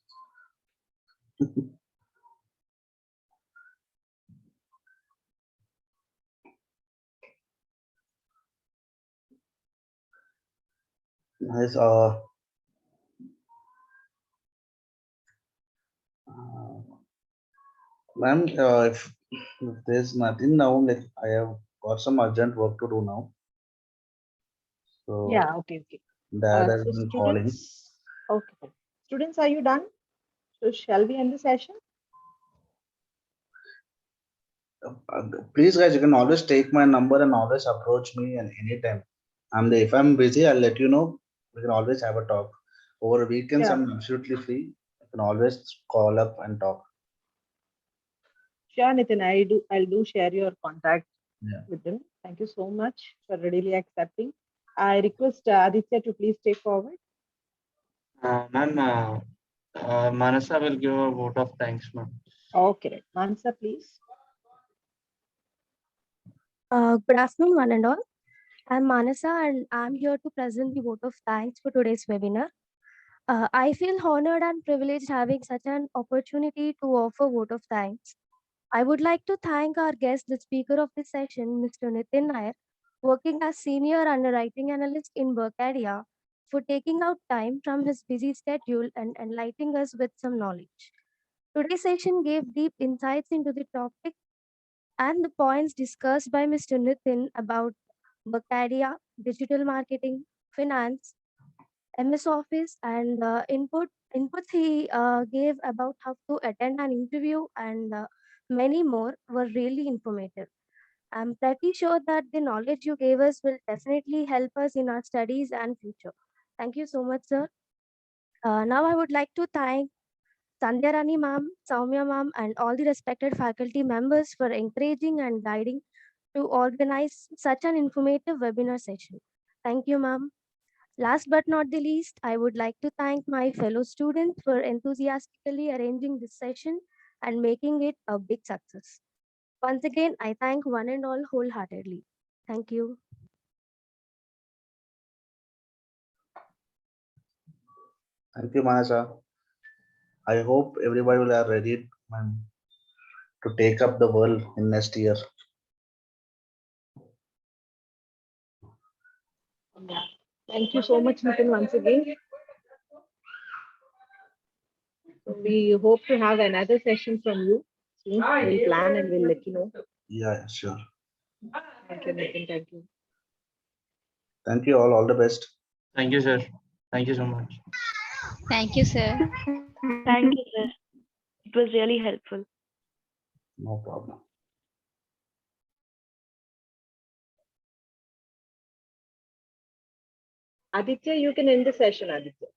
Nice. Ma'am, if there's nothing now, like I have got some urgent work to do now. So Yeah, okay. dad has So been calling. okay. Students, are you done? So shall we end the session? Please, guys, you can always take my number and always approach me and anytime. If I'm busy, I'll let you know. We can always have a talk. Over weekends, Yeah. I'm absolutely free. You can always call up and talk. Sure, Nitin, I'll do share your contact Yeah. with them. Thank you so much for readily accepting. I request Aditya to please take forward. Ma'am, Manasa will give a vote of thanks, ma'am. Okay, Manasa, please. Good afternoon, one and all. I'm Manasa and I'm here to present the vote of thanks for today's webinar. I feel honored and privileged having such an opportunity to offer vote of thanks. I would like to thank our guest, the speaker of this session, Mr. Nitin Nair, working as senior underwriting analyst in Berkadia, for taking out time from his busy schedule and enlightening us with some knowledge. Today's session gave deep insights into the topic and the points discussed by Mr. Nitin about Berkadia, digital marketing, finance, MS Office, and inputs he gave about how to attend an interview and many more were really informative. I'm pretty sure that the knowledge you gave us will definitely help us in our studies and future. Thank you so much, sir. Now I would like to thank Sandhya Rani ma'am, Soumya ma'am, and all the respected faculty members for encouraging and guiding to organize such an informative webinar session. Thank you, ma'am. Last but not the least, I would like to thank my fellow students for enthusiastically arranging this session and making it a big success. Once again, I thank one and all wholeheartedly. Thank you. Thank you, Manasa. I hope everybody will are ready to take up the world in next year. Thank you so much, Nitin, once again. So we hope to have another session from you soon. We'll plan and we'll let you know. Yeah, sure. Thank you, Nitin. Thank you. Thank you all. All the best. Thank you, sir. Thank you so much. Thank you, sir. Thank you, sir. It was really helpful. No problem. Aditya, you can end the session, Aditya.